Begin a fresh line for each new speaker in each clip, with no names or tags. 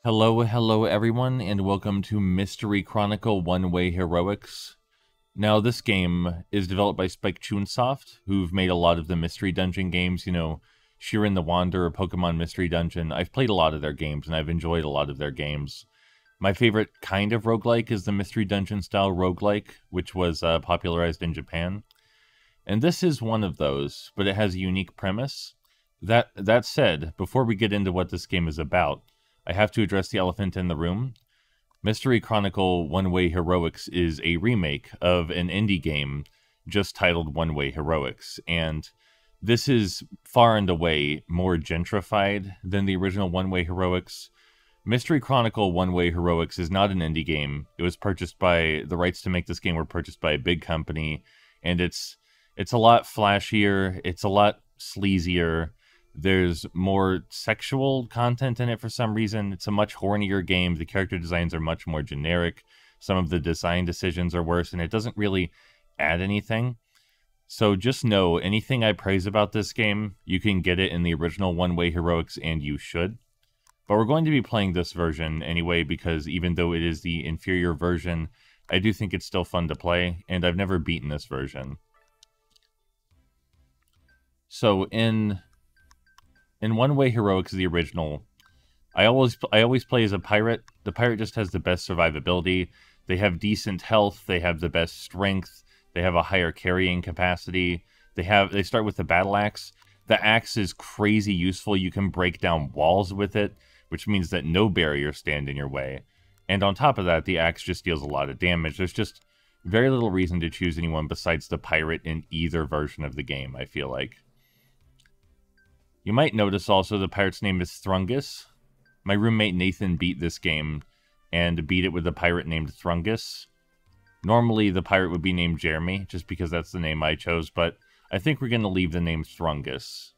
Hello everyone, and welcome to Mystery Chronicle One-Way Heroics. Now, this game is developed by Spike Chunsoft, who've made a lot of the Mystery Dungeon games, Shiren the Wanderer, Pokemon Mystery Dungeon. I've played a lot of their games, and I've enjoyed a lot of their games. My favorite kind of roguelike is the Mystery Dungeon style roguelike, which was popularized in Japan. And this is one of those, but it has a unique premise. That said, before we get into what this game is about, I have to address the elephant in the room. Mystery Chronicle One-Way Heroics is a remake of an indie game just titled One-Way Heroics, and this is far and away more gentrified than the original One-Way Heroics. Mystery Chronicle One-Way Heroics is not an indie game. It was purchased by, the rights to make this game were purchased by a big company, and it's a lot flashier, it's a lot sleazier. There's more sexual content in it for some reason. It's a much hornier game. The character designs are much more generic. Some of the design decisions are worse, and it doesn't really add anything. So just know, anything I praise about this game, you can get it in the original One-Way Heroics, and you should. But we're going to be playing this version anyway, because even though it is the inferior version, I do think it's still fun to play, and I've never beaten this version. So in One-Way Heroics, the original, I always play as a pirate. The pirate just has the best survivability. They have decent health. They have the best strength. They have a higher carrying capacity. They start with the battle axe. The axe is crazy useful. You can break down walls with it, which means that no barriers stand in your way. And on top of that, the axe just deals a lot of damage. There's just very little reason to choose anyone besides the pirate in either version of the game, I feel like. You might notice also the pirate's name is Thrungus. My roommate Nathan beat this game, and beat it with a pirate named Thrungus. Normally the pirate would be named Jeremy, just because that's the name I chose, but I think we're going to leave the name Thrungus.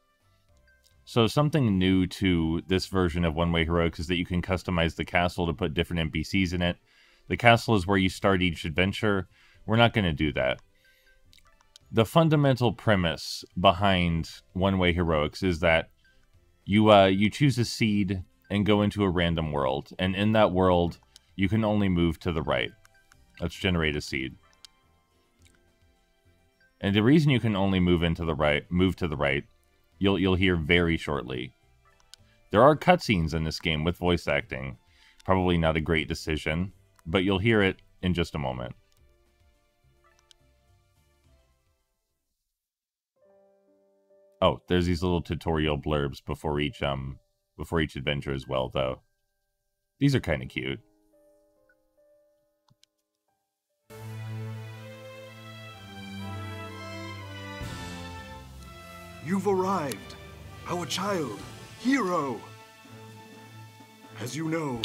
So something new to this version of One-Way Heroics is that you can customize the castle to put different NPCs in it. The castle is where you start each adventure. We're not going to do that. The fundamental premise behind One-Way Heroics is that you choose a seed and go into a random world, and in that world, you can only move to the right. Let's generate a seed. And the reason you can only move to the right, you'll hear very shortly. There are cutscenes in this game with voice acting. Probably not a great decision, but you'll hear it in just a moment. Oh, there's these little tutorial blurbs before each adventure as well, though. These are kind of cute.
You've arrived, our child, hero! As you know,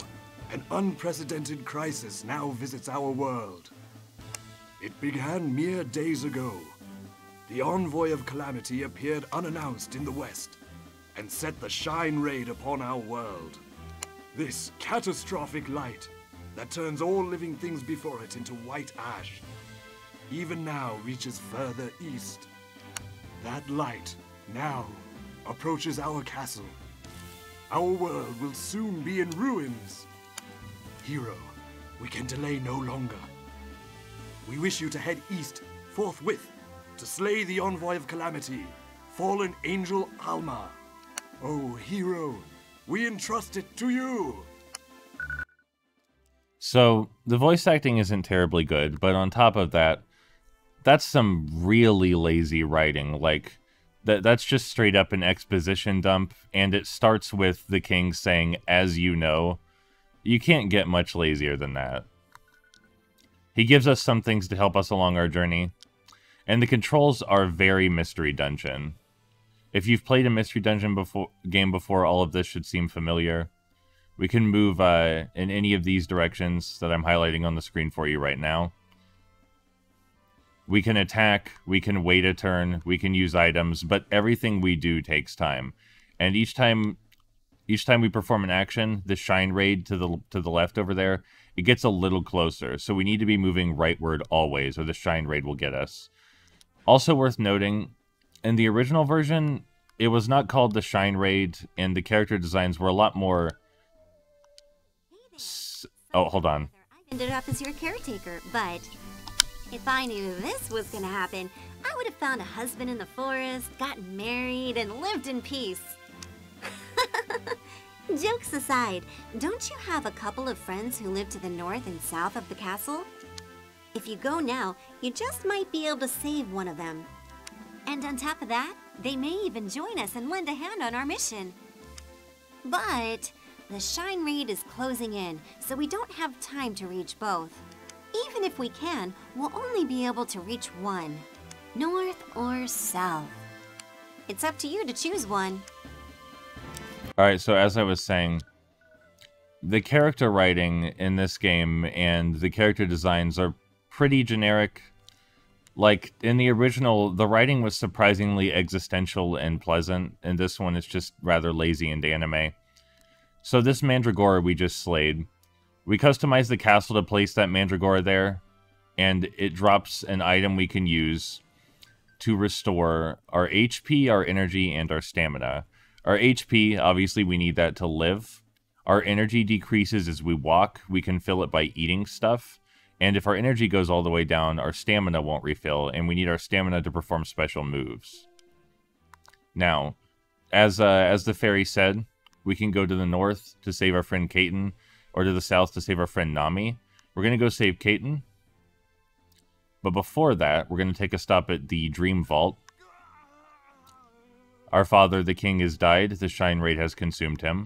an unprecedented crisis now visits our world. It began mere days ago. The envoy of calamity appeared unannounced in the west and set the shine raid upon our world. This catastrophic light that turns all living things before it into white ash even now reaches further east. That light now approaches our castle. Our world will soon be in ruins. Hero, we can delay no longer. We wish you to head east forthwith to slay the envoy of calamity, fallen angel Alma. Oh, hero, we entrust it to you.
So, the voice acting isn't terribly good, but on top of that, that's some really lazy writing. Like, that's just straight up an exposition dump, and it starts with the king saying, "As you know." You can't get much lazier than that. He gives us some things to help us along our journey. And the controls are very Mystery Dungeon. If you've played a Mystery Dungeon game before, all of this should seem familiar. We can move in any of these directions that I'm highlighting on the screen for you right now. We can attack, we can wait a turn, we can use items, but everything we do takes time. And each time we perform an action, the shine raid to the left over there, it gets a little closer. So we need to be moving rightward always, or the shine raid will get us. Also worth noting, in the original version, it was not called the Shine Raid, and the character designs were a lot more Oh, hold on.
I ended up as your caretaker, but if I knew this was gonna happen, I would have found a husband in the forest, gotten married, and lived in peace. Jokes aside, don't you have a couple of friends who live to the north and south of the castle? If you go now, you just might be able to save one of them. And on top of that, they may even join us and lend a hand on our mission. But the Shine Raid is closing in, so we don't have time to reach both. Even if we can, we'll only be able to reach one, north or south. It's up to you to choose one.
Alright, so as I was saying, the character writing in this game and the character designs are pretty generic. Like, in the original, the writing was surprisingly existential and pleasant, and this one is just rather lazy and anime. So this Mandragora we just slayed. We customized the castle to place that Mandragora there, and it drops an item we can use to restore our HP, our energy, and our stamina. Our HP, obviously, we need that to live. Our energy decreases as we walk. We can fill it by eating stuff. And if our energy goes all the way down, our stamina won't refill, and we need our stamina to perform special moves. Now, as the fairy said, we can go to the north to save our friend Kaiten, or to the south to save our friend Nami. We're going to go save Kaiten. But before that, we're going to take a stop at the Dream Vault. Our father, the king, has died. The Shine Raid has consumed him.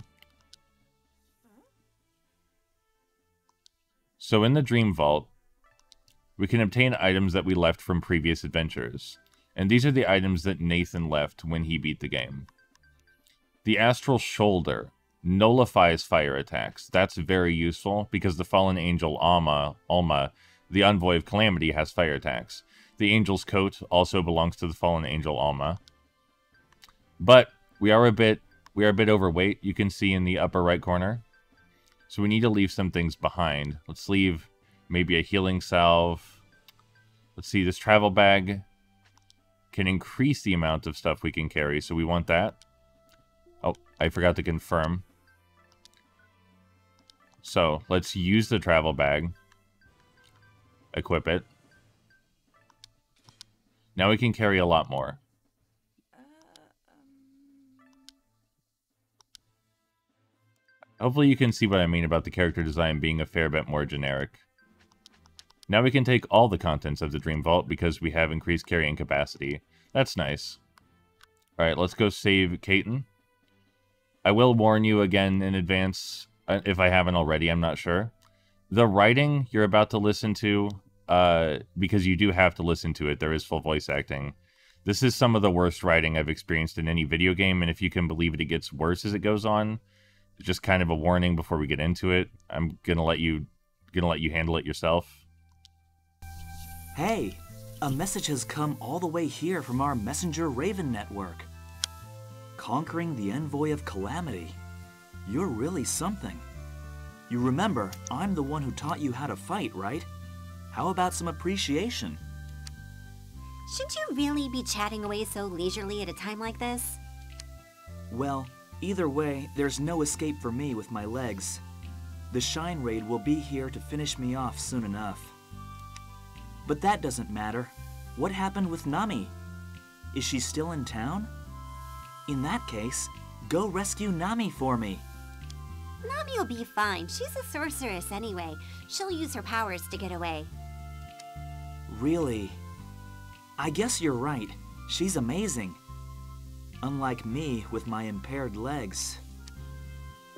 So in the Dream Vault, we can obtain items that we left from previous adventures. And these are the items that Nathan left when he beat the game. The Astral Shoulder nullifies fire attacks. That's very useful because the fallen angel Alma, the envoy of Calamity, has fire attacks. The Angel's Coat also belongs to the fallen angel Alma. But we are a bit overweight, you can see in the upper right corner. So we need to leave some things behind. Let's leave maybe a healing salve. Let's see, this travel bag can increase the amount of stuff we can carry, so we want that. Oh, I forgot to confirm. So, let's use the travel bag. Equip it. Now we can carry a lot more. Hopefully you can see what I mean about the character design being a fair bit more generic. Now we can take all the contents of the Dream Vault because we have increased carrying capacity. That's nice. Alright, let's go save Kaiten. I will warn you again in advance, if I haven't already, I'm not sure. The writing you're about to listen to, because you do have to listen to it, there is full voice acting. This is some of the worst writing I've experienced in any video game, and if you can believe it gets worse as it goes on. Just kind of a warning before we get into it. I'm gonna let you handle it yourself.
Hey, a message has come all the way here from our Messenger Raven network. Conquering the Envoy of Calamity. You're really something. You remember, I'm the one who taught you how to fight, right? How about some appreciation?
Should you really be chatting away so leisurely at a time like this?
Well, either way, there's no escape for me with my legs. The Shine Raid will be here to finish me off soon enough. But that doesn't matter. What happened with Nami? Is she still in town? In that case, go rescue Nami for me.
Nami will be fine. She's a sorceress anyway. She'll use her powers to get away.
Really? I guess you're right. She's amazing. Unlike me with my impaired legs.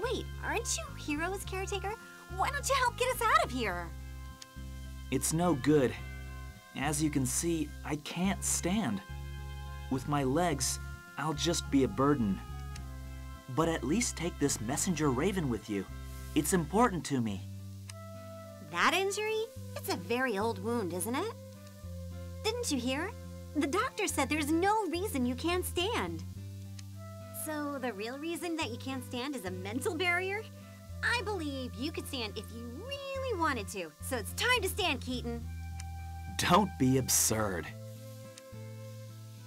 Wait, aren't you Hero's caretaker? Why don't you help get us out of here?
It's no good. As you can see, I can't stand. With my legs, I'll just be a burden. But at least take this messenger raven with you. It's important to me.
That injury? It's a very old wound, isn't it? Didn't you hear? The doctor said there's no reason you can't stand. So the real reason that you can't stand is a mental barrier? I believe you could stand if you really wanted to. So it's time to stand, Keaton.
Don't be absurd.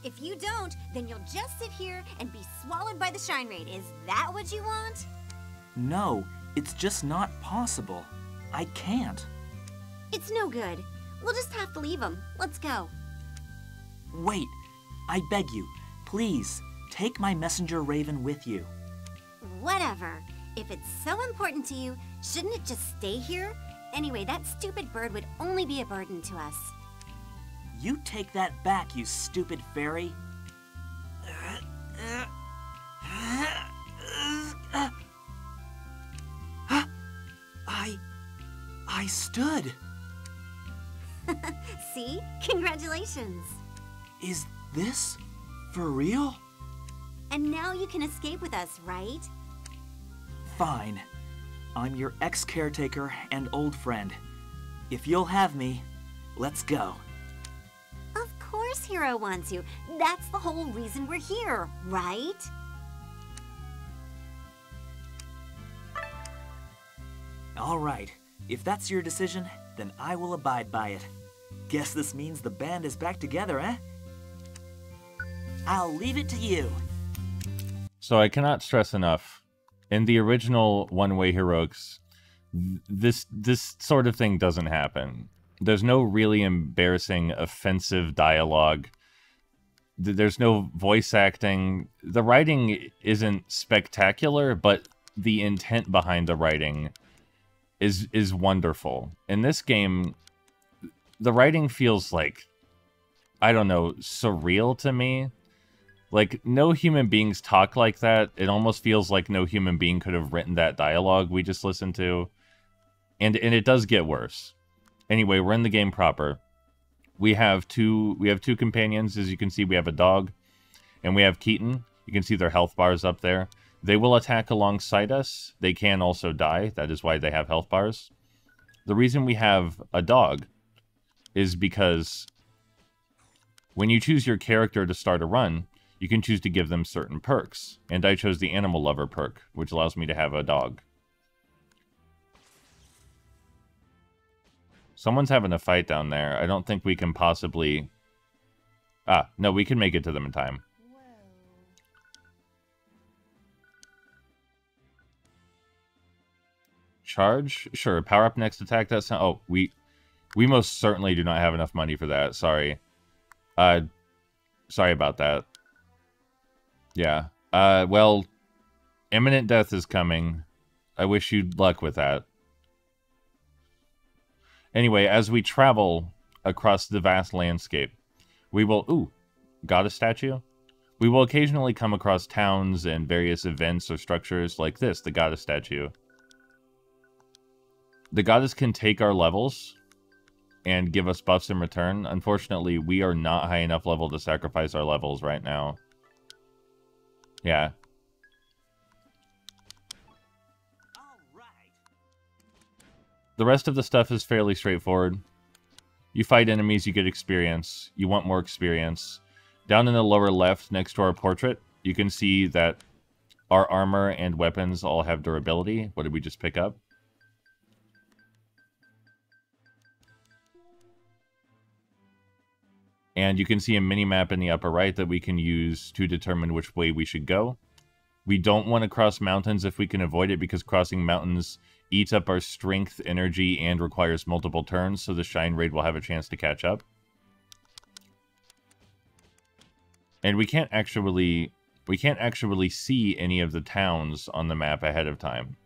If you don't, then you'll just sit here and be swallowed by the Shine Raid. Is that what you want?
No, It's just not possible. I can't.
It's no good. We'll just have to leave him. Let's go.
Wait, I beg you, please, take my messenger raven with you.
Whatever. If it's so important to you, shouldn't it just stay here? Anyway, that stupid bird would only be a burden to us.
You take that back, you stupid fairy. I stood.
See? Congratulations.
Is this for real?
And now you can escape with us, right?
Fine. I'm your ex-caretaker and old friend. If you'll have me, let's go.
Of course Hero wants you. That's the whole reason we're here, right?
All right. If that's your decision, then I will abide by it. Guess this means the band is back together, eh? I'll leave it to you.
So I cannot stress enough, in the original one-way heroics, this sort of thing doesn't happen. There's no really embarrassing, offensive dialogue. There's no voice acting. The writing isn't spectacular, but the intent behind the writing is wonderful. In this game, the writing feels like, I don't know, surreal to me. Like, no human beings talk like that. It almost feels like no human being could have written that dialogue we just listened to. And it does get worse. Anyway, we're in the game proper. We have two companions. As you can see, we have a dog. And we have Keaton. You can see their health bars up there. They will attack alongside us. They can also die. That is why they have health bars. The reason we have a dog is because when you choose your character to start a run, you can choose to give them certain perks. And I chose the Animal Lover perk, which allows me to have a dog. Someone's having a fight down there. I don't think we can possibly... Ah, no, we can make it to them in time. Charge? Sure. Power up next attack. That's not... Oh, we most certainly do not have enough money for that. Sorry. Sorry about that. Yeah. Well, imminent death is coming. I wish you luck with that. Anyway, as we travel across the vast landscape, we will... Ooh, goddess statue? We will occasionally come across towns and various events or structures like this, the goddess statue. The goddess can take our levels and give us buffs in return. Unfortunately, we are not high enough level to sacrifice our levels right now. Yeah. The rest of the stuff is fairly straightforward. You fight enemies, you get experience. You want more experience. Down in the lower left, next to our portrait, you can see that our armor and weapons all have durability. What did we just pick up? And you can see a mini-map in the upper right that we can use to determine which way we should go. We don't want to cross mountains if we can avoid it, because crossing mountains eats up our strength, energy, and requires multiple turns, so the Shine Raid will have a chance to catch up. And we can't actually see any of the towns on the map ahead of time.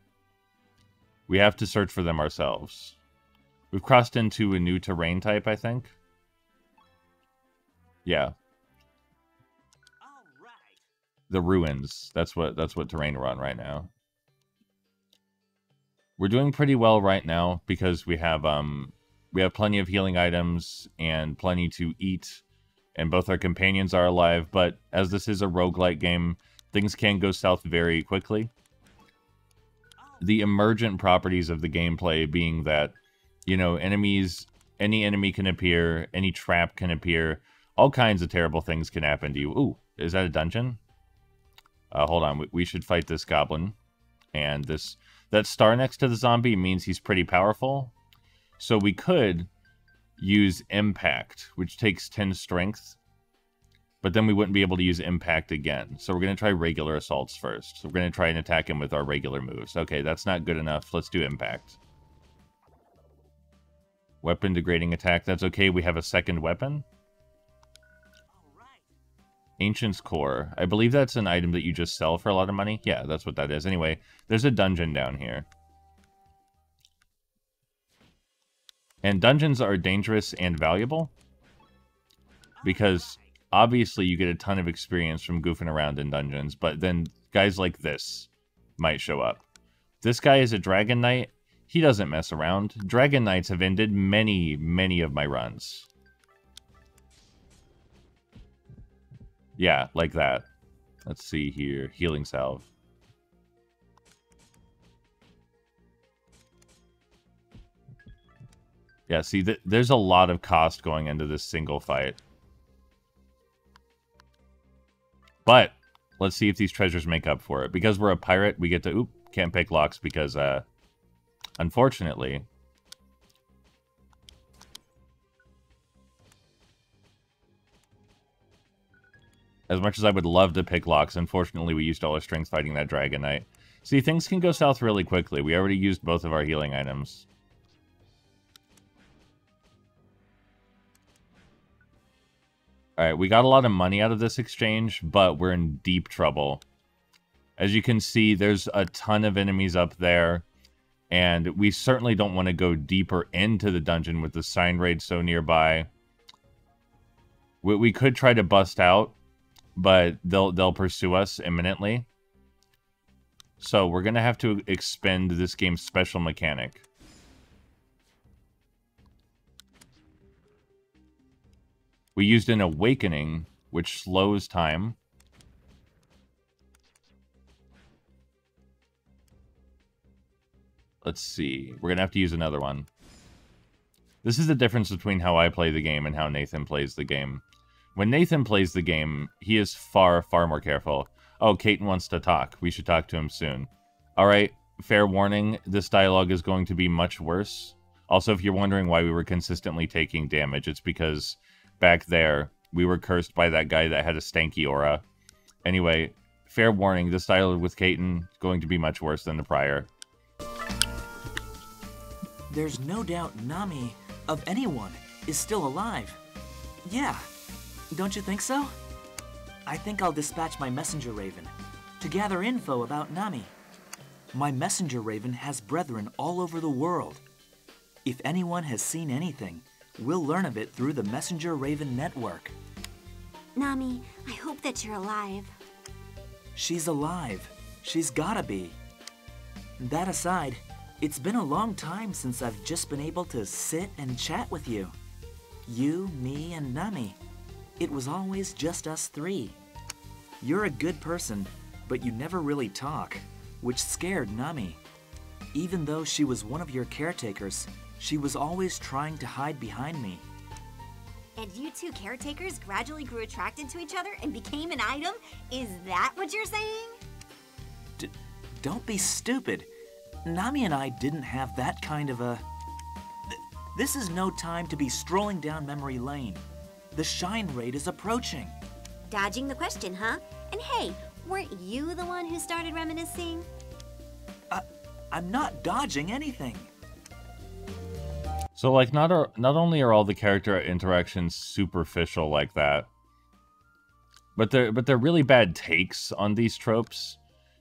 We have to search for them ourselves. We've crossed into a new terrain type, I think. Yeah. The ruins. That's what terrain we're on right now. We're doing pretty well right now because we have plenty of healing items and plenty to eat, and both our companions are alive, but as this is a roguelike game, things can go south very quickly. The emergent properties of the gameplay being that, you know, any enemy can appear, any trap can appear. All kinds of terrible things can happen to you. Ooh, is that a dungeon? Hold on, we should fight this goblin. And that star next to the zombie means he's pretty powerful. So we could use Impact, which takes 10 strength. but then we wouldn't be able to use impact again. So we're going to try regular assaults first. So we're going to try and attack him with our regular moves. Okay, that's not good enough. Let's do impact. Weapon degrading attack. That's okay. We have a second weapon. Ancient's Core. I believe that's an item that you just sell for a lot of money. Yeah, that's what that is. Anyway, there's a dungeon down here. And dungeons are dangerous and valuable because obviously you get a ton of experience from goofing around in dungeons, but then guys like this might show up. This guy is a Dragon Knight. He doesn't mess around. Dragon Knights have ended many, many of my runs. Yeah, like that. Let's see here. Healing Salve. Yeah, see, there's a lot of cost going into this single fight. But, let's see if these treasures make up for it. Because we're a pirate, we get to... Oop, can't pick locks because, unfortunately... As much as I would love to pick locks, unfortunately we used all our strength fighting that Dragon Knight. See, things can go south really quickly. We already used both of our healing items. Alright, we got a lot of money out of this exchange, but we're in deep trouble. As you can see, there's a ton of enemies up there, and we certainly don't want to go deeper into the dungeon with the sign raid so nearby. We could try to bust out, but they'll pursue us imminently. So we're going to have to expend this game's special mechanic. We used an Awakening, which slows time. Let's see. We're going to have to use another one. This is the difference between how I play the game and how Nathan plays the game. When Nathan plays the game, he is far, far more careful. Oh, Caton wants to talk. We should talk to him soon. Alright, fair warning. This dialogue is going to be much worse. Also, if you're wondering why we were consistently taking damage, it's because... back there, we were cursed by that guy that had a stanky aura. Anyway, fair warning, this dialogue with Caton is going to be much worse than the prior.
There's no doubt Nami, of anyone, is still alive. Yeah, don't you think so? I think I'll dispatch my messenger raven to gather info about Nami. My messenger raven has brethren all over the world. If anyone has seen anything, we'll learn of it through the Messenger Raven network.
Nami, I hope that you're alive.
She's alive. She's gotta be. That aside, it's been a long time since I've just been able to sit and chat with you. You, me, and Nami. It was always just us three. You're a good person, but you never really talk, which scared Nami. Even though she was one of your caretakers, she was always trying to hide behind me.
And you two caretakers gradually grew attracted to each other and became an item? Is that what you're saying?
Don't be stupid. Nami and I didn't have that kind of a... This is no time to be strolling down memory lane. The Shine Raid is approaching.
Dodging the question, huh? And hey, weren't you the one who started reminiscing?
I'm not dodging anything.
So, like, not only are all the character interactions superficial like that, but they're really bad takes on these tropes.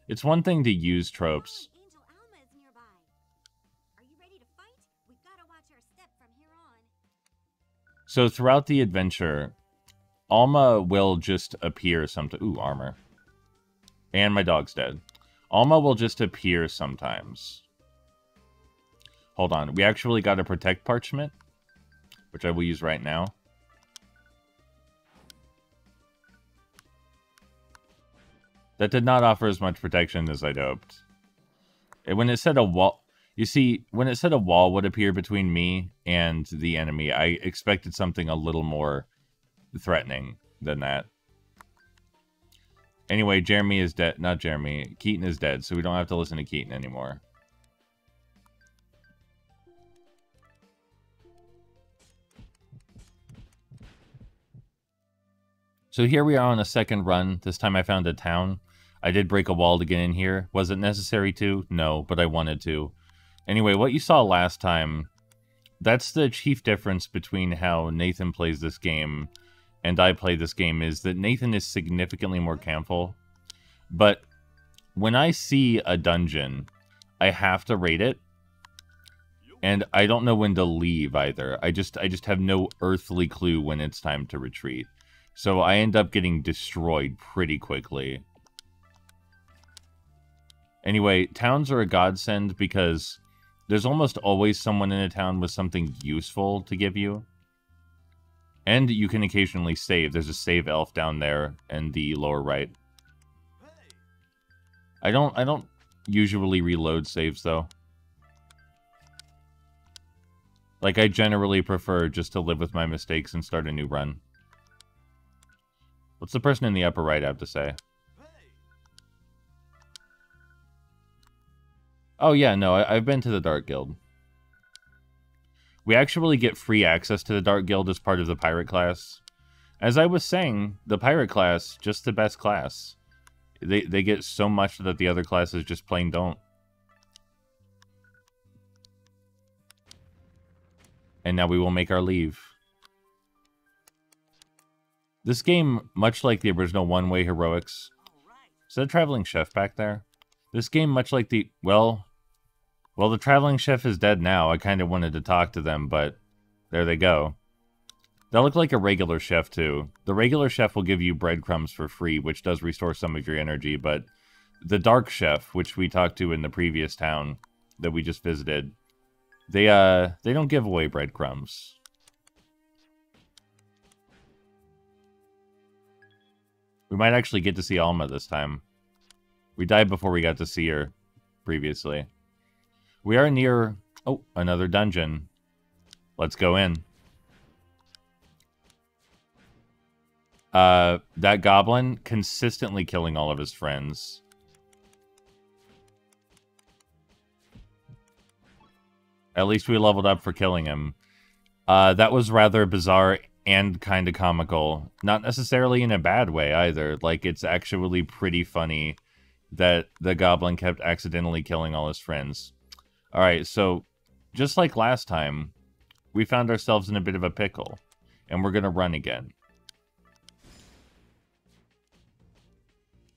It's one thing to use tropes.
Angel Alma is nearby. Are you ready to fight? We've got to watch our step from here on.
So throughout the adventure, Alma will just appear sometimes. Ooh, armor. And my dog's dead. Alma will just appear sometimes. Hold on. We actually got a Protect Parchment, which I will use right now. That did not offer as much protection as I'd hoped. When it said a wall... You see, when it said a wall would appear between me and the enemy, I expected something a little more threatening than that. Anyway, Jeremy is dead. Not Jeremy. Keaton is dead, so we don't have to listen to Keaton anymore. So here we are on a second run. This time I found a town. I did break a wall to get in here. Was it necessary to? No, but I wanted to. Anyway, what you saw last time, that's the chief difference between how Nathan plays this game and I play this game, is that Nathan is significantly more careful. But when I see a dungeon, I have to raid it. And I don't know when to leave either. I just have no earthly clue when it's time to retreat. So I end up getting destroyed pretty quickly. Anyway, towns are a godsend because there's almost always someone in a town with something useful to give you. And you can occasionally save. There's a save elf down there in the lower right. I don't usually reload saves though. Like, I generally prefer just to live with my mistakes and start a new run. What's the person in the upper right have to say? Oh yeah, no, I've been to the Dark Guild. We actually get free access to the Dark Guild as part of the pirate class. As I was saying, the pirate class, just the best class. They get so much that the other classes just plain don't. And now we will make our leave. This game, much like the original One-Way Heroics... Is that a traveling chef back there? This game, much like the... Well, the traveling chef is dead now. I kind of wanted to talk to them, but there they go. They look like a regular chef, too. The regular chef will give you breadcrumbs for free, which does restore some of your energy, but the dark chef, which we talked to in the previous town that we just visited, they don't give away breadcrumbs. We might actually get to see Alma this time. We died before we got to see her previously. We are near... Oh, another dungeon. Let's go in. That goblin consistently killing all of his friends. At least we leveled up for killing him. That was rather bizarre and kind of comical. Not necessarily in a bad way either. Like, it's actually pretty funny that the goblin kept accidentally killing all his friends. Alright, so just like last time, we found ourselves in a bit of a pickle. And we're going to run again.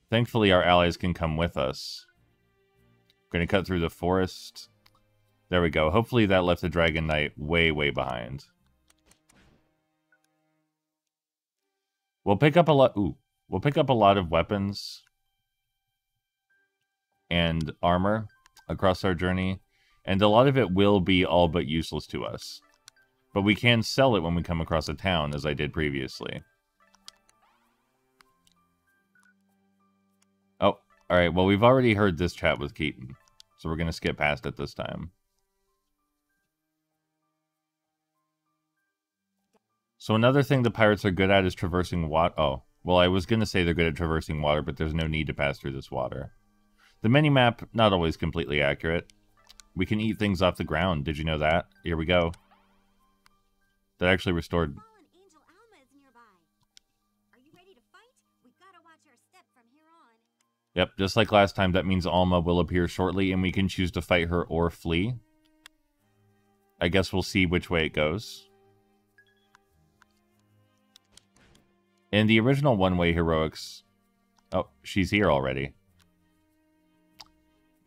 Thankfully, our allies can come with us. We're going to cut through the forest. There we go. Hopefully that left the Dragon Knight way, way behind. We'll pick up a lot... Ooh. We'll pick up a lot of weapons and armor across our journey. And a lot of it will be all but useless to us. But we can sell it when we come across a town, as I did previously. Oh, alright. Well, we've already heard this chat with Keaton. So we're going to skip past it this time. So another thing the pirates are good at is traversing water. Oh, well, I was going to say they're good at traversing water, but there's no need to pass through this water. The minimap, not always completely accurate. We can eat things off the ground. Did you know that? Here we go. That actually restored...
Angel Alma is nearby. Are you ready to fight? We gotta watch our step from here on.
Yep, just like last time, that means Alma will appear shortly, and we can choose to fight her or flee. I guess we'll see which way it goes. In the original One-Way Heroics... Oh, she's here already.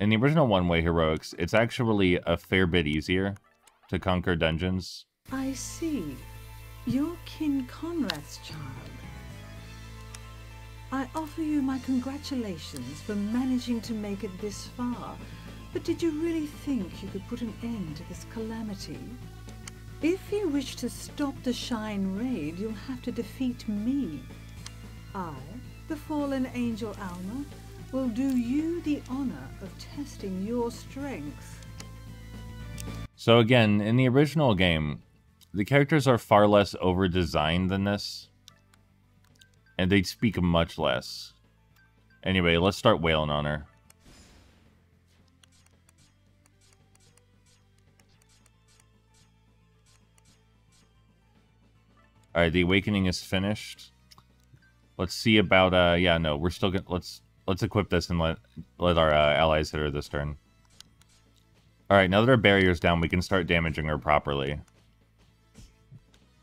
In the original One-Way Heroics, it's actually a fair bit easier to conquer dungeons.
I see. You're King Conrad's child. I offer you my congratulations for managing to make it this far. But did you really think you could put an end to this calamity? If you wish to stop the Shine Raid, you'll have to defeat me. I, the fallen Angel Alma, will do you the honor of testing your strength.
So again, in the original game, the characters are far less over-designed than this. And they speak much less. Anyway, let's start wailing on her. Alright, the awakening is finished. Let's see about, yeah, no, we're still gonna, let's equip this and let our allies hit her this turn. Alright, now that our barrier's down, we can start damaging her properly.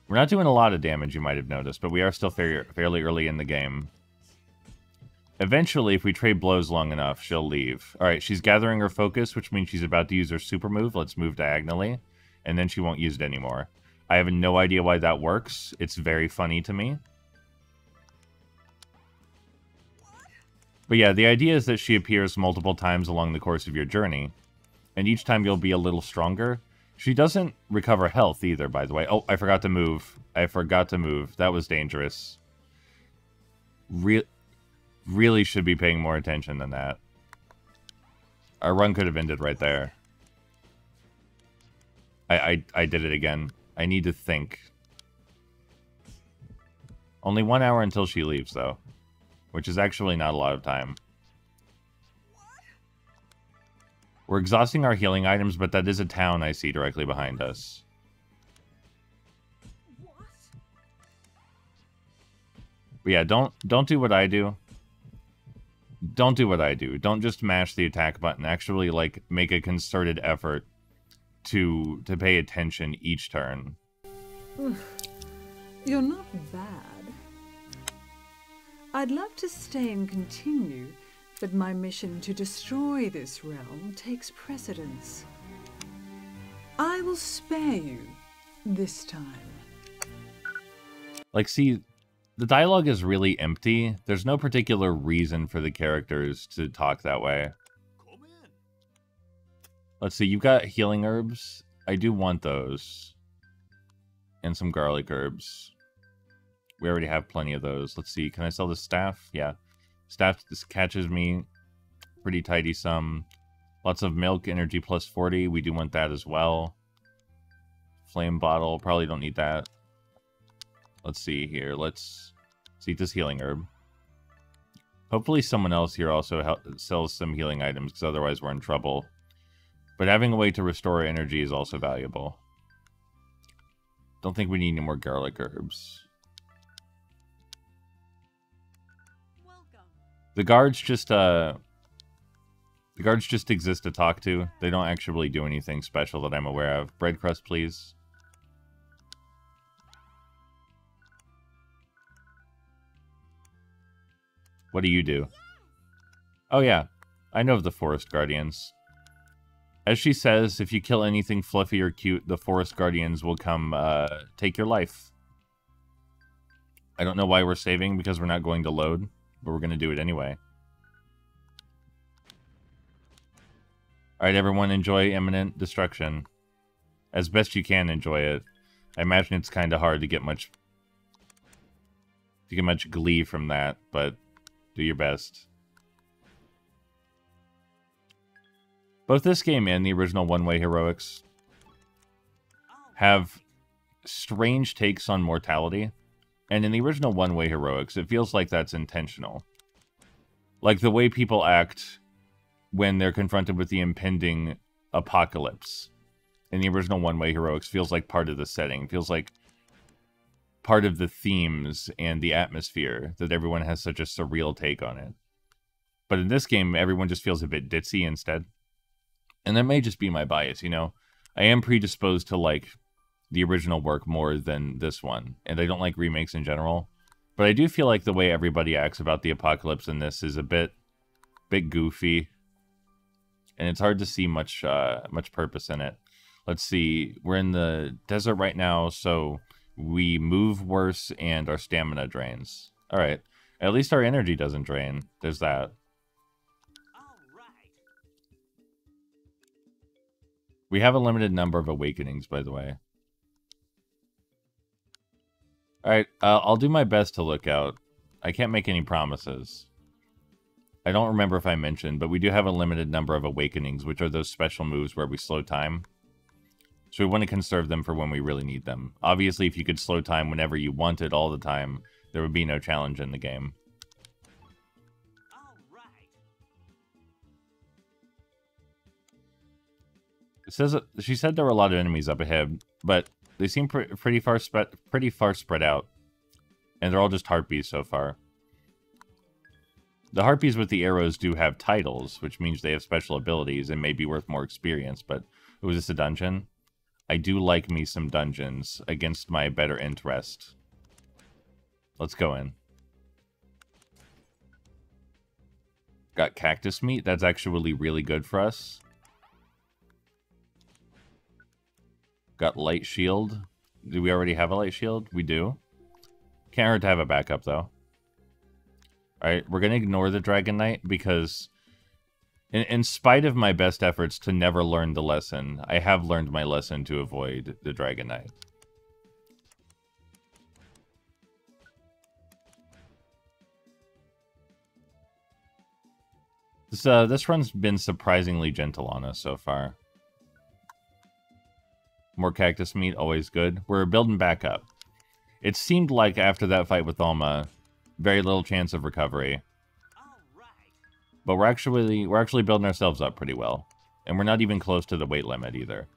We're not doing a lot of damage, you might have noticed, but we are still fairly early in the game. Eventually, if we trade blows long enough, she'll leave. Alright, she's gathering her focus, which means she's about to use her super move. Let's move diagonally, and then she won't use it anymore. I have no idea why that works. It's very funny to me. But yeah, the idea is that she appears multiple times along the course of your journey, and each time you'll be a little stronger. She doesn't recover health either, by the way. Oh, I forgot to move. I forgot to move. That was dangerous. Really should be paying more attention than that. Our run could have ended right there. I did it again. I need to think. Only 1 hour until she leaves, though. Which is actually not a lot of time. We're exhausting our healing items, but that is a town I see directly behind us. But yeah, don't do what I do. Don't do what I do. Don't just mash the attack button. Actually, like, make a concerted effort to pay attention each turn.
You're not bad. I'd love to stay and continue, but my mission to destroy this realm takes precedence. I will spare you this time.
Like, see, the dialogue is really empty. There's no particular reason for the characters to talk that way. Let's see, you've got healing herbs. I do want those. And some garlic herbs. We already have plenty of those. Let's see, can I sell the staff? Yeah. Staff just catches me. Pretty tidy sum. Lots of milk, energy plus 40. We do want that as well. Flame bottle, probably don't need that. Let's see here. Let's eat this healing herb. Hopefully someone else here also sells some healing items, because otherwise we're in trouble. But having a way to restore energy is also valuable. Don't think we need any more garlic herbs. The guards just exist to talk to. They don't actually do anything special that I'm aware of. Bread crust, please. What do you do? Oh yeah, I know of the Forest Guardians. As she says, if you kill anything fluffy or cute, the Forest Guardians will come take your life. I don't know why we're saving, because we're not going to load, but we're going to do it anyway. Alright, everyone, enjoy imminent destruction. As best you can enjoy it. I imagine it's kind of hard to get much glee from that, but do your best. Both this game and the original One-Way Heroics have strange takes on mortality. And in the original One-Way Heroics, it feels like that's intentional. Like the way people act when they're confronted with the impending apocalypse in the original One-Way Heroics feels like part of the setting. Feels like part of the themes and the atmosphere that everyone has such a surreal take on it. But in this game, everyone just feels a bit ditzy instead. And that may just be my bias, you know? I am predisposed to like the original work more than this one, and I don't like remakes in general. But I do feel like the way everybody acts about the apocalypse in this is a bit goofy, and it's hard to see much purpose in it. Let's see, we're in the desert right now, so we move worse and our stamina drains. All right, at least our energy doesn't drain. There's that. We have a limited number of awakenings, by the way. Alright, I'll do my best to look out. I can't make any promises. I don't remember if I mentioned, but we do have a limited number of awakenings, which are those special moves where we slow time. So we want to conserve them for when we really need them. Obviously, if you could slow time whenever you want it all the time, there would be no challenge in the game. It says she said there were a lot of enemies up ahead, but they seem pretty far spread out, and they're all just heartbeats so far. The harpies with the arrows do have titles, which means they have special abilities and may be worth more experience, but was this a dungeon? I do like me some dungeons against my better interest. Let's go in. Got cactus meat. That's actually really good for us. Got light shield. Do we already have a light shield? We do. Can't hurt to have a backup, though. Alright, we're going to ignore the Dragon Knight because in spite of my best efforts to never learn the lesson, I have learned my lesson to avoid the Dragon Knight. This run's been surprisingly gentle on us so far. More cactus meat, always good. We're building back up. It seemed like after that fight with Alma, very little chance of recovery. But we're actually building ourselves up pretty well. And we're not even close to the weight limit either.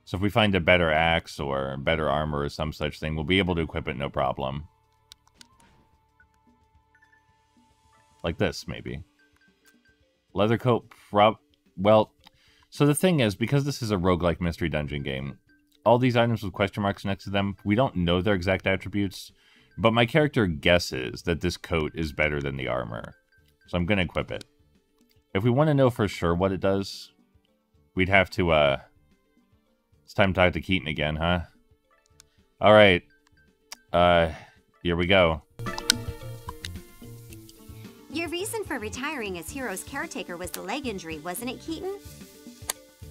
So if we find a better axe or better armor or some such thing, we'll be able to equip it no problem. Like this, maybe. Leather coat, well, so the thing is, because this is a roguelike mystery dungeon game, all these items with question marks next to them, we don't know their exact attributes, but my character guesses that this coat is better than the armor. So I'm going to equip it. If we want to know for sure what it does, we'd have to, it's time to talk to Keaton again, huh? Alright. Here we go.
Your reason for retiring as Hero's caretaker was the leg injury, wasn't it, Keaton?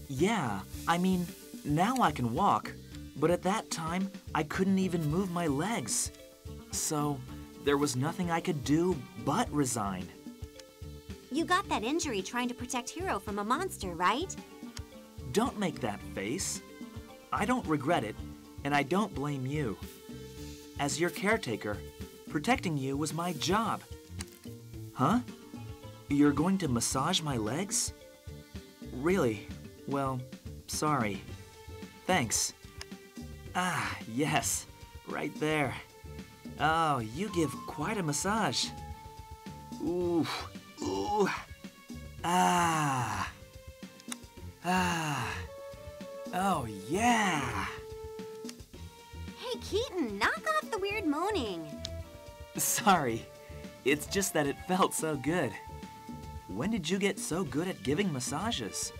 Yeah, I mean, now I can walk, but at that time, I couldn't even move my legs. So, there was nothing I could do but resign.
You got that injury trying to protect Hero from a monster, right?
Don't make that face. I don't regret it, and I don't blame you. As your caretaker, protecting you was my job. Huh? You're going to massage my legs? Really? Well, sorry. Thanks. Ah, yes. Right there. Oh, you give quite a massage. Ooh. Ooh. Ah. Ah. Oh, yeah.
Hey, Keaton, knock off the weird moaning.
Sorry. It's just that it felt so good. When did you get so good at giving massages?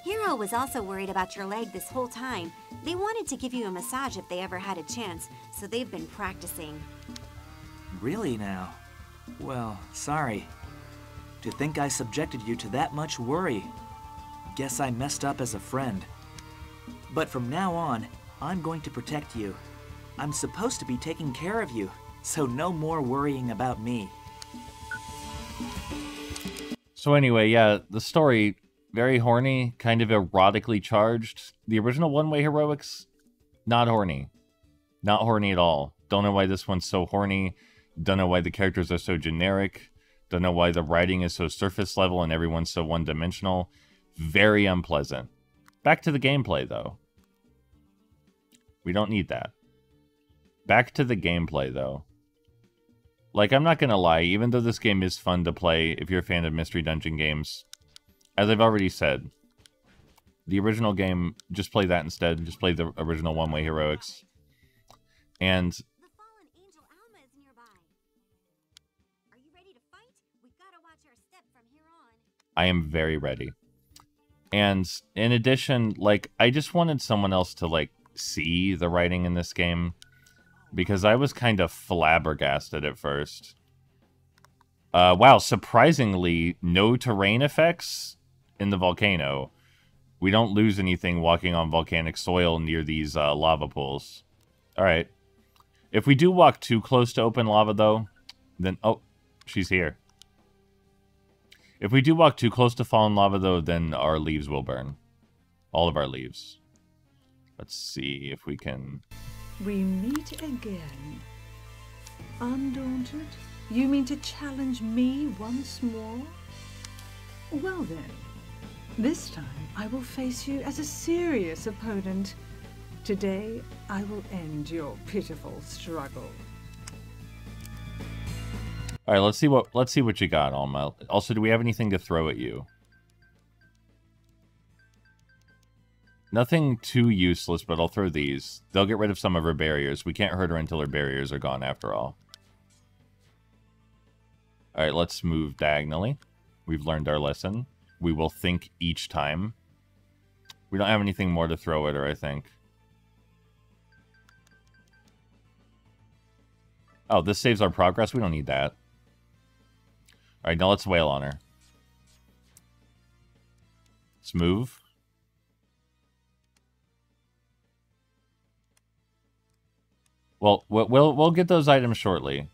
Hero was also worried about your leg this whole time. They wanted to give you a massage if they ever had a chance, so they've been practicing.
Really now? Well, sorry. To think I subjected you to that much worry. Guess I messed up as a friend. But from now on, I'm going to protect you. I'm supposed to be taking care of you, so no more worrying about me.
So anyway, yeah, the story, very horny, kind of erotically charged. The original One-Way Heroics, not horny. Not horny at all. Don't know why this one's so horny. Don't know why the characters are so generic. Don't know why the writing is so surface level and everyone's so one-dimensional. Very unpleasant. Back to the gameplay, though. We don't need that. Back to the gameplay, though. Like, I'm not gonna lie, even though this game is fun to play if you're a fan of Mystery Dungeon games, as I've already said, the original game, just play that instead. Just play the original One-Way Heroics. And
The fallen angel Alma is nearby. Are you ready to fight? We gotta watch our step from here on.
I am very ready. And in addition, like, I just wanted someone else to, like, see the writing in this game, because I was kind of flabbergasted at first. Wow, surprisingly, no terrain effects in the volcano. We don't lose anything walking on volcanic soil near these lava pools. Alright. If we do walk too close to open lava, though, then... Oh, she's here. If we do walk too close to fallen lava, though, then our leaves will burn. All of our leaves. Let's see if we can...
We meet again. Undaunted? You mean to challenge me once more? Well then, this time I will face you as a serious opponent. Today I will end your pitiful struggle.
All right, let's see what you got, Alma. Also, do we have anything to throw at you? Nothing too useless, but I'll throw these. They'll get rid of some of her barriers. We can't hurt her until her barriers are gone, after all. All right, let's move diagonally. We've learned our lesson. We will think each time. We don't have anything more to throw at her, I think. Oh, this saves our progress? We don't need that. All right, now let's wail on her. Let's move. Well, we'll get those items shortly.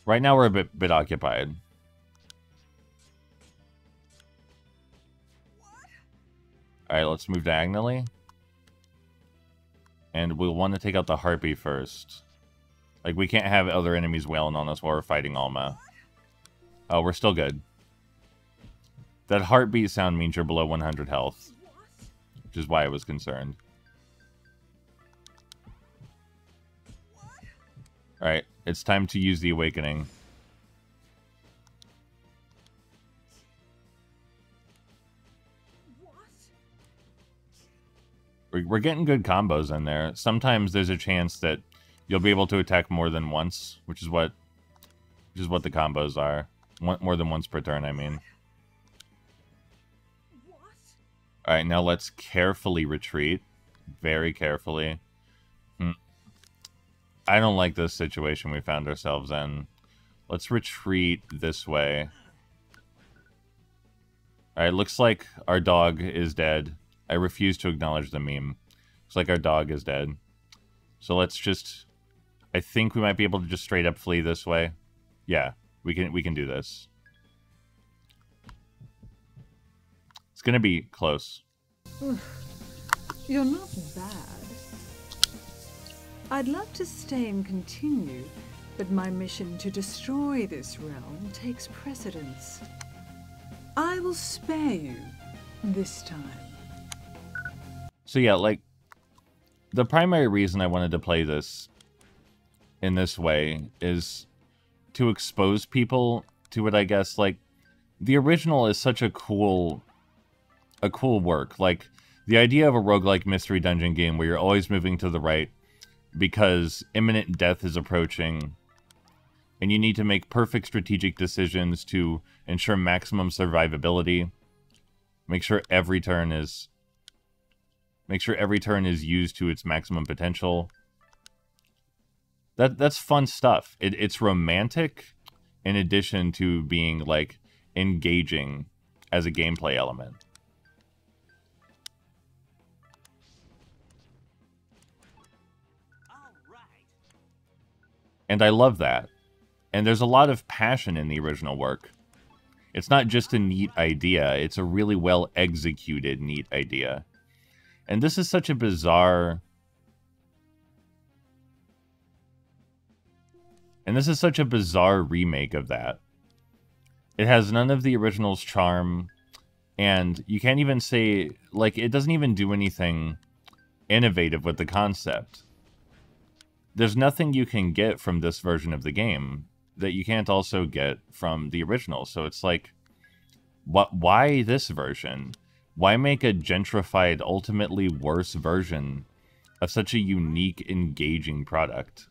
Right now we're a bit occupied. All right, let's move diagonally. And we'll want to take out the harpy first. Like, we can't have other enemies wailing on us while we're fighting Alma. Oh, we're still good. That heartbeat sound means you're below 100 health. Which is why I was concerned. Alright, it's time to use the awakening. We're getting good combos in there. Sometimes there's a chance that you'll be able to attack more than once, which is what the combos are. More than once per turn, I mean. Alright, now let's carefully retreat. Very carefully. I don't like this situation we found ourselves in. Let's retreat this way. Alright, looks like our dog is dead. I refuse to acknowledge the meme. Looks like our dog is dead. So let's just... I think we might be able to just straight up flee this way. Yeah, we can do this. It's gonna be close.
You're not bad. I'd love to stay and continue, but my mission to destroy this realm takes precedence. I will spare you this time.
So yeah, like, the primary reason I wanted to play this in this way is to expose people to it, I guess. Like, the original is such a cool work. Like, the idea of a roguelike mystery dungeon game where you're always moving to the right because imminent death is approaching and you need to make perfect strategic decisions to ensure maximum survivability. Make sure every turn is used to its maximum potential. That's fun stuff. It's romantic in addition to being, like, engaging as a gameplay element. And I love that. And there's a lot of passion in the original work. It's not just a neat idea, it's a really well executed neat idea. And this is such a bizarre... remake of that. It has none of the original's charm, and you can't even say... Like, it doesn't even do anything innovative with the concept. There's nothing you can get from this version of the game that you can't also get from the original. So it's like, why this version? Why make a gentrified, ultimately worse version of such a unique, engaging product?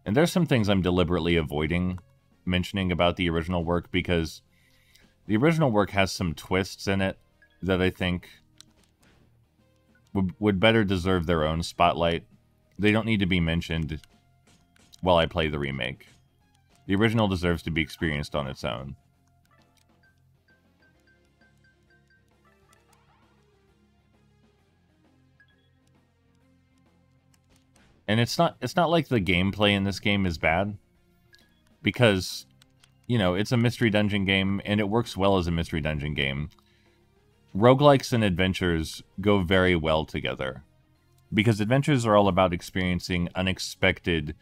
And there's some things I'm deliberately avoiding mentioning about the original work because the original work has some twists in it that I think would better deserve their own spotlight. They don't need to be mentioned while I play the remake. The original deserves to be experienced on its own. And it's not like the gameplay in this game is bad. Because, you know, it's a mystery dungeon game, and it works well as a mystery dungeon game. Roguelikes and adventures go very well together. Because adventures are all about experiencing unexpected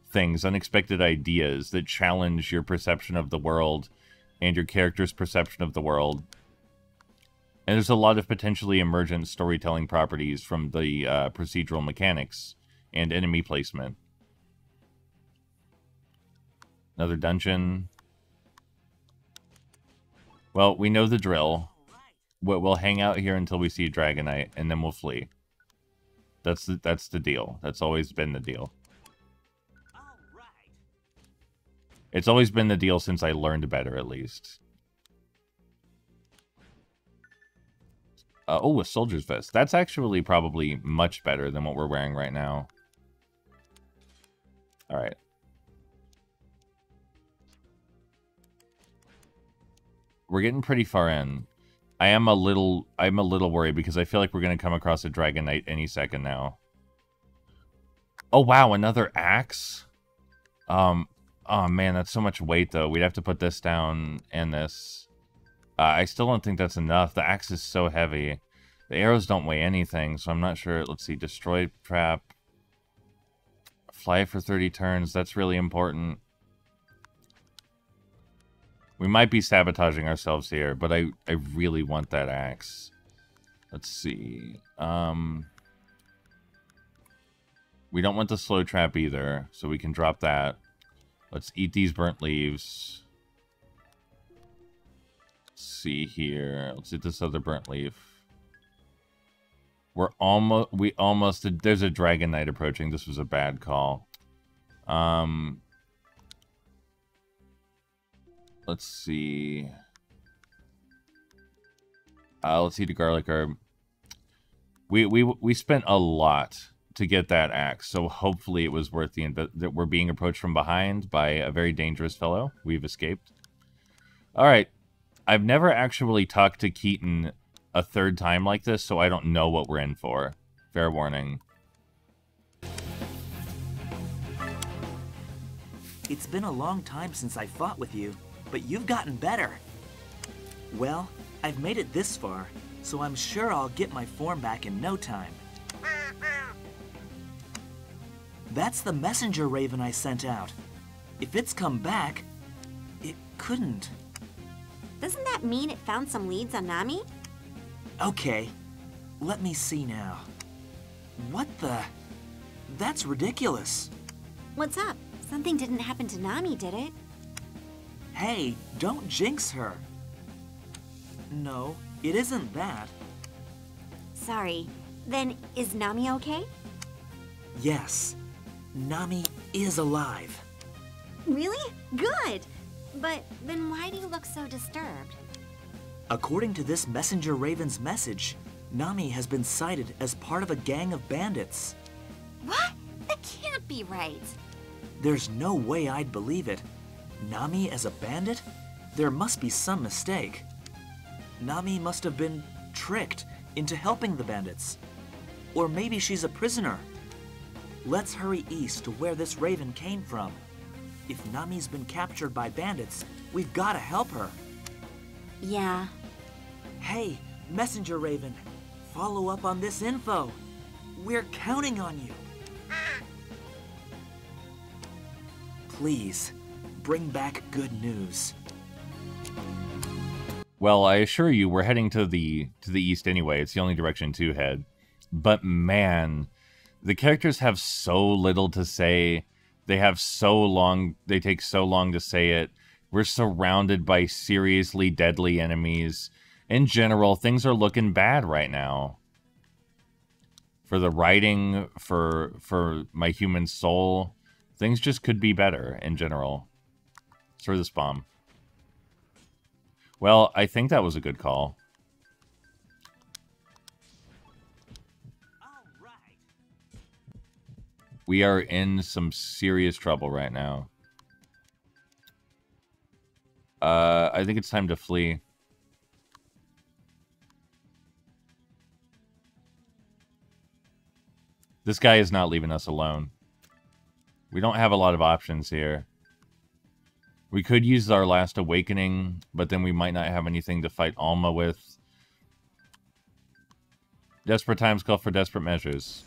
things, unexpected ideas that challenge your perception of the world and your character's perception of the world. And there's a lot of potentially emergent storytelling properties from the procedural mechanics and enemy placement. Another dungeon. Well, we know the drill. We'll hang out here until we see Dragonite, and then we'll flee. That's the deal. That's always been the deal. It's always been the deal since I learned better, at least. Oh, a soldier's vest. That's actually probably much better than what we're wearing right now. Alright. We're getting pretty far in. I'm a little worried because I feel like we're going to come across a Dragonite any second now. Oh, wow, another axe? Oh, man, that's so much weight, though. We'd have to put this down and this. I still don't think that's enough. The axe is so heavy. The arrows don't weigh anything, so I'm not sure. Let's see. Destroy trap. Fly for 30 turns. That's really important. We might be sabotaging ourselves here, but I really want that axe. Let's see. We don't want the slow trap either, so we can drop that. Let's eat these burnt leaves. Let's see here. Let's eat this other burnt leaf. We almost did. There's a Dragonite approaching. This was a bad call. Let's see. Let's eat a garlic herb. We spent a lot to get that axe, so hopefully it was worth that we're being approached from behind by a very dangerous fellow. We've escaped. All right. I've never actually talked to Keaton a third time like this, so I don't know what we're in for. Fair warning.
It's been a long time since I fought with you, but you've gotten better. Well, I've made it this far, so I'm sure I'll get my form back in no time. That's the messenger raven I sent out. If it's come back, it couldn't.
Doesn't that mean it found some leads on Nami?
Okay, let me see now. What the? That's ridiculous.
What's up? Something didn't happen to Nami, did it?
Hey, don't jinx her. No, it isn't that.
Sorry. Then, is Nami okay?
Yes, Nami is alive.
Really? Good! But then why do you look so disturbed?
According to this messenger raven's message, Nami has been sighted as part of a gang of bandits.
What? That can't be right.
There's no way I'd believe it. Nami as a bandit? There must be some mistake. Nami must have been tricked into helping the bandits. Or maybe she's a prisoner. Let's hurry east to where this raven came from. If Nami's been captured by bandits, we've got to help her.
Yeah.
Hey, messenger raven, follow up on this info. We're counting on you. Please, bring back good news.
Well, I assure you, we're heading to the east anyway. It's the only direction to head. But man, the characters have so little to say. They take so long to say it. We're surrounded by seriously deadly enemies. In general, things are looking bad right now. For the writing, for my human soul, things just could be better in general. Throw this bomb. Well, I think that was a good call. We are in some serious trouble right now. I think it's time to flee. This guy is not leaving us alone. We don't have a lot of options here. We could use our last awakening, but then we might not have anything to fight Alma with. Desperate times call for desperate measures.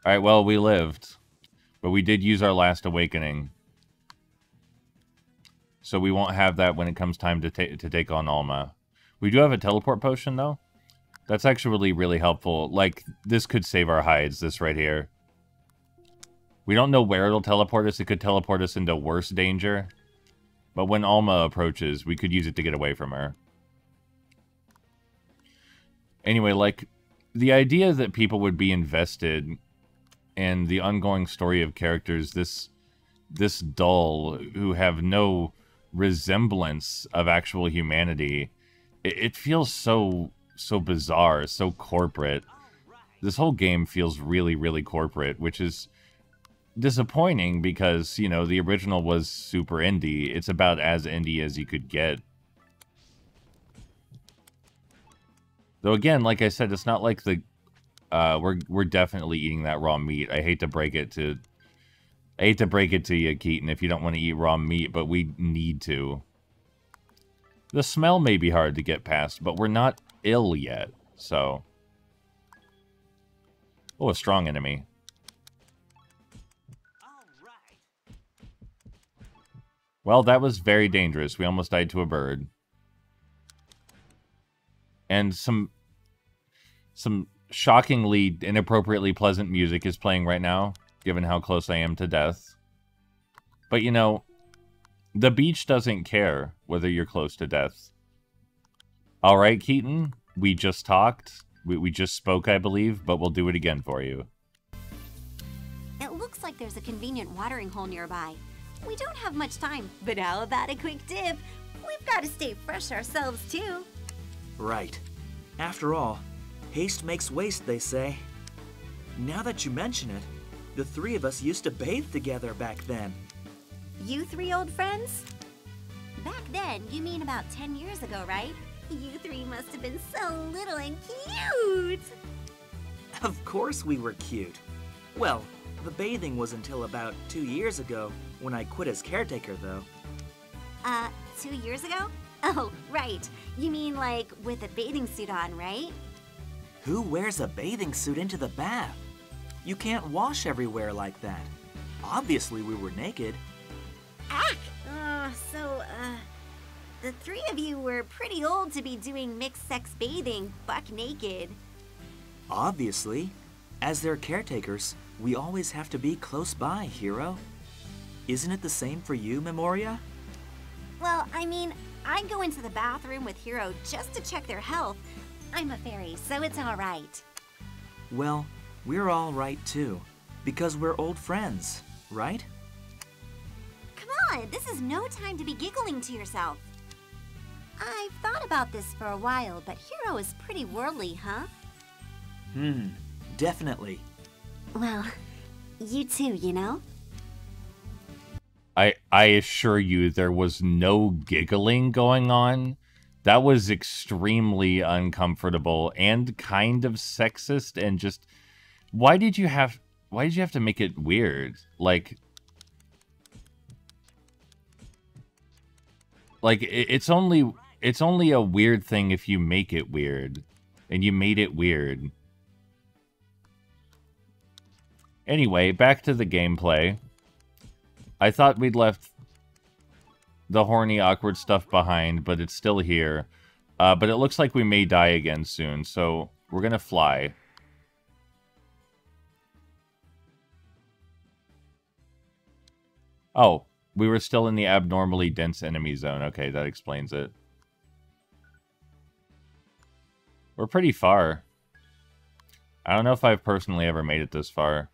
Alright, well, we lived. But we did use our last awakening. So we won't have that when it comes time to take on Alma. We do have a teleport potion, though. That's actually really helpful. Like, this could save our hides, this right here. We don't know where it'll teleport us. It could teleport us into worse danger. But when Alma approaches, we could use it to get away from her. Anyway, like, the idea that people would be invested in the ongoing story of characters this dull, who have no resemblance of actual humanity, it feels so bizarre, so corporate. This whole game feels really, really corporate, which is disappointing because, you know, the original was super indie. It's about as indie as you could get. Though again, like I said, it's not like the we're definitely eating that raw meat. I hate to break it to you, Keaton, if you don't want to eat raw meat, but we need to. The smell may be hard to get past, but we're not ill yet, so. Oh, a strong enemy. Well, that was very dangerous. We almost died to a bird. And some shockingly, inappropriately pleasant music is playing right now, given how close I am to death. But, you know, the beach doesn't care whether you're close to death. Alright, Keaton, we just talked. We just spoke, I believe, but we'll do it again for you.
It looks like there's a convenient watering hole nearby. We don't have much time, but how about a quick dip? We've got to stay fresh ourselves, too.
Right. After all, haste makes waste, they say. Now that you mention it, the three of us used to bathe together back then.
You three old friends? Back then, you mean about 10 years ago, right? You three must have been so little and cute!
Of course we were cute. Well, the bathing was until about 2 years ago, when I quit as caretaker, though.
2 years ago? Oh, right. You mean like with a bathing suit on, right?
Who wears a bathing suit into the bath? You can't wash everywhere like that. Obviously, we were naked.
Ack! The three of you were pretty old to be doing mixed-sex bathing, buck naked.
Obviously. As their caretakers, we always have to be close by, Hero. Isn't it the same for you, Memoria?
Well, I mean, I go into the bathroom with Hero just to check their health. I'm a fairy, so it's all right.
Well, we're all right too, because we're old friends, right?
Come on, this is no time to be giggling to yourself. I've thought about this for a while, but Hero is pretty worldly, huh?
Definitely.
Well, you too, you know?
I assure you there was no giggling going on. That was extremely uncomfortable and kind of sexist and just why did you have to make it weird? Like it's only a weird thing if you make it weird, and you made it weird. Anyway, back to the gameplay. I thought we'd left the horny, awkward stuff behind, but it's still here. But it looks like we may die again soon, so we're gonna fly. Oh, we were still in the abnormally dense enemy zone. Okay, that explains it. We're pretty far. I don't know if I've personally ever made it this far.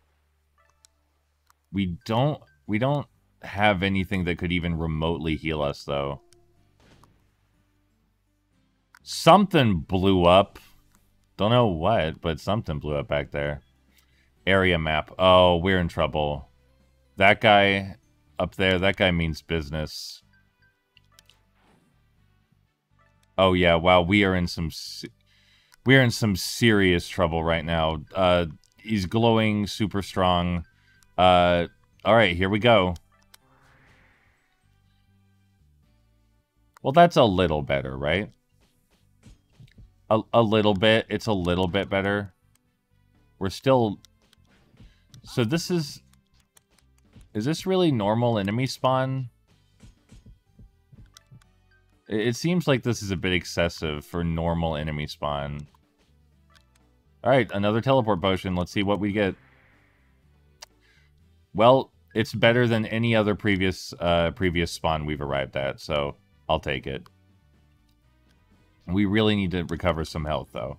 We don't have anything that could even remotely heal us, though. Something blew up. Don't know what, but something blew up back there. Area map. Oh, we're in trouble. That guy up there, that guy means business. Oh yeah, wow, we are in some serious trouble right now. He's glowing, super strong. All right, here we go. Well, that's a little better, right? A little bit. It's a little bit better. We're still... So this is... Is this really normal enemy spawn? It seems like this is a bit excessive for normal enemy spawn. Alright, another teleport potion. Let's see what we get. Well, it's better than any other previous spawn we've arrived at, so I'll take it. We really need to recover some health, though.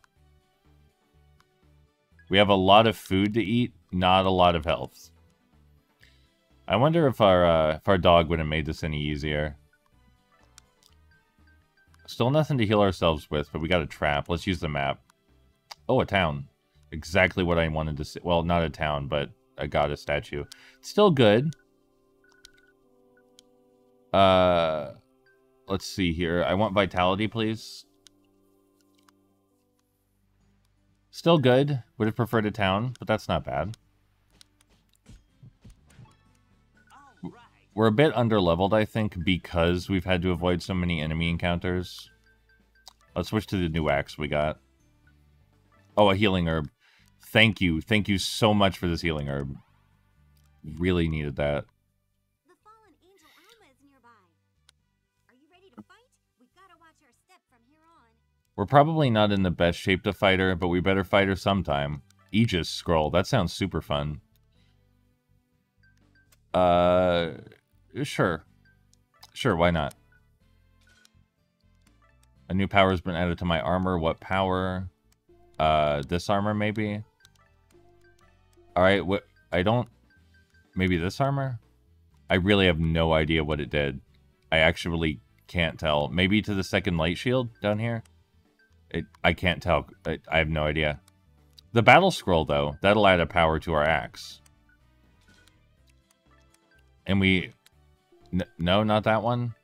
We have a lot of food to eat, not a lot of health. I wonder if our dog would have made this any easier. Still nothing to heal ourselves with, but we got a trap. Let's use the map. Oh, a town. Exactly what I wanted to see. Well, not a town, but a goddess statue. Still good. Let's see here. I want vitality, please. Still good. Would have preferred a town, but that's not bad. We're a bit underleveled, I think, because we've had to avoid so many enemy encounters. Let's switch to the new axe we got. Oh, a healing herb. Thank you. Thank you so much for this healing herb. Really needed that.
The fallen angel Alma is nearby. Are you ready to fight? We've got to watch our step from here on.
We're probably not in the best shape to fight her, but we better fight her sometime. Aegis scroll. That sounds super fun. Sure. Sure, why not? A new power has been added to my armor. What power? This armor, maybe? Alright, what... I don't... Maybe this armor? I really have no idea what it did. I actually can't tell. Maybe to the second light shield down here? I can't tell. I have no idea. The battle scroll, though. That'll add a power to our axe. And we... No, not that one.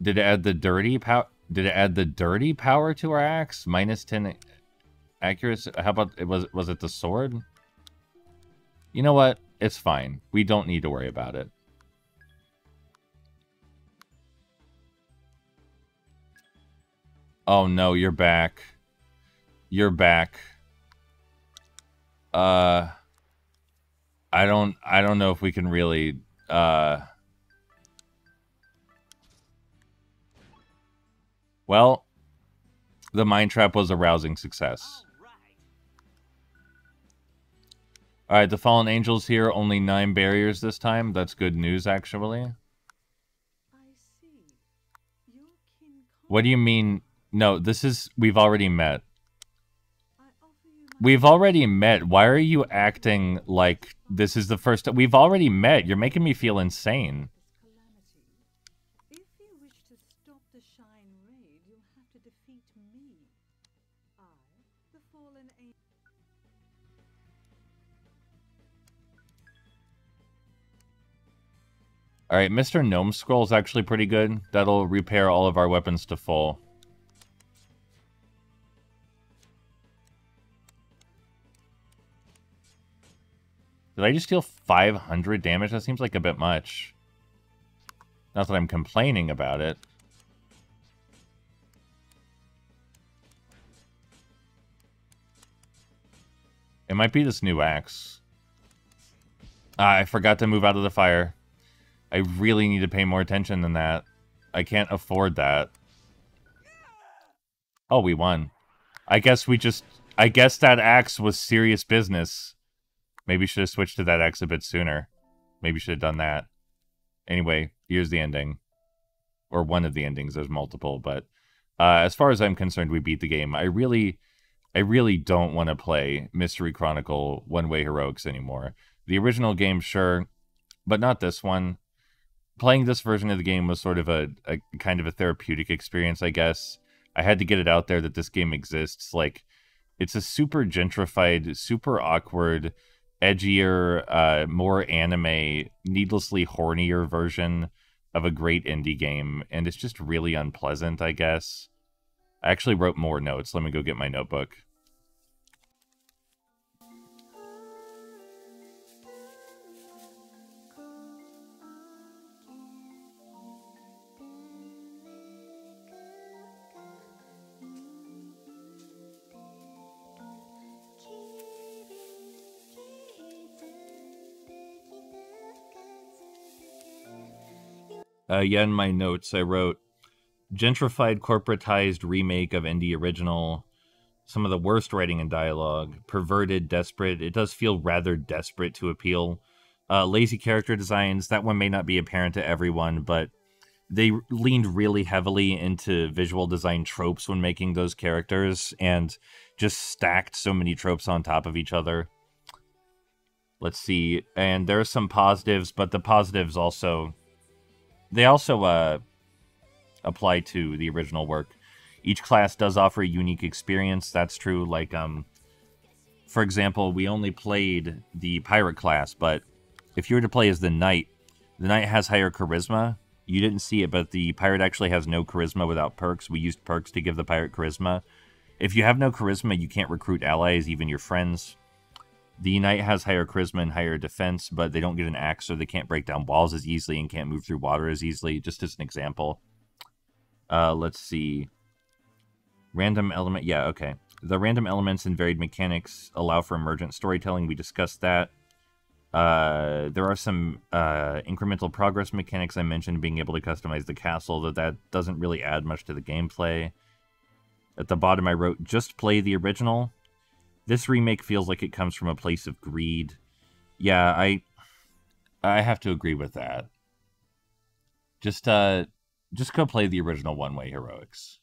Did it add the dirty power? Did it add the dirty power to our axe? Minus 10 accuracy. How about it? Was it the sword? You know what? It's fine. We don't need to worry about it. Oh no, you're back. You're back. I don't know if we can really well, the mine trap was a rousing success. Alright, the fallen angels here, only 9 barriers this time. That's good news, actually. What do you mean? No, this is... We've already met. We've already met. Why are you acting like this is the first time? We've already met. You're making me feel insane.
If you wish to stop the Shine Raid, you'll have to defeat me. I, the fallen angel.
Alright, Mr. Gnome Scroll is actually pretty good. That'll repair all of our weapons to full. Did I just deal 500 damage? That seems like a bit much. Not that I'm complaining about it. It might be this new axe. Ah, I forgot to move out of the fire. I really need to pay more attention than that. I can't afford that. Oh, we won. I guess that axe was serious business. Maybe should have switched to that axe a bit sooner. Maybe should have done that. Anyway, here's the ending. Or one of the endings. There's multiple, but as far as I'm concerned, we beat the game. I really don't want to play Mystery Chronicle One-Way Heroics anymore. The original game, sure, but not this one. Playing this version of the game was sort of a kind of a therapeutic experience, I guess. I had to get it out there that this game exists. Like, it's a super gentrified, super awkward, edgier, more anime, needlessly hornier version of a great indie game, and it's just really unpleasant, I guess. I actually wrote more notes. Let me go get my notebook. Yeah, in my notes, I wrote, gentrified, corporatized remake of indie original, some of the worst writing and dialogue. Perverted, desperate. It does feel rather desperate to appeal. Lazy character designs. That one may not be apparent to everyone, but they leaned really heavily into visual design tropes when making those characters and just stacked so many tropes on top of each other. Let's see. And there are some positives, but the positives also... They also apply to the original work. Each class does offer a unique experience. That's true. Like, for example, we only played the pirate class, but if you were to play as the knight has higher charisma. You didn't see it, but the pirate actually has no charisma without perks. We used perks to give the pirate charisma. If you have no charisma, you can't recruit allies, even your friends. The knight has higher charisma and higher defense, but they don't get an axe, so they can't break down walls as easily and can't move through water as easily, just as an example. Let's see. Random element, yeah, okay. The random elements and varied mechanics allow for emergent storytelling. We discussed that. There are some incremental progress mechanics I mentioned, being able to customize the castle, though that doesn't really add much to the gameplay. At the bottom I wrote, just play the original. This remake feels like it comes from a place of greed. Yeah, I have to agree with that. Just go play the original One Way Heroics.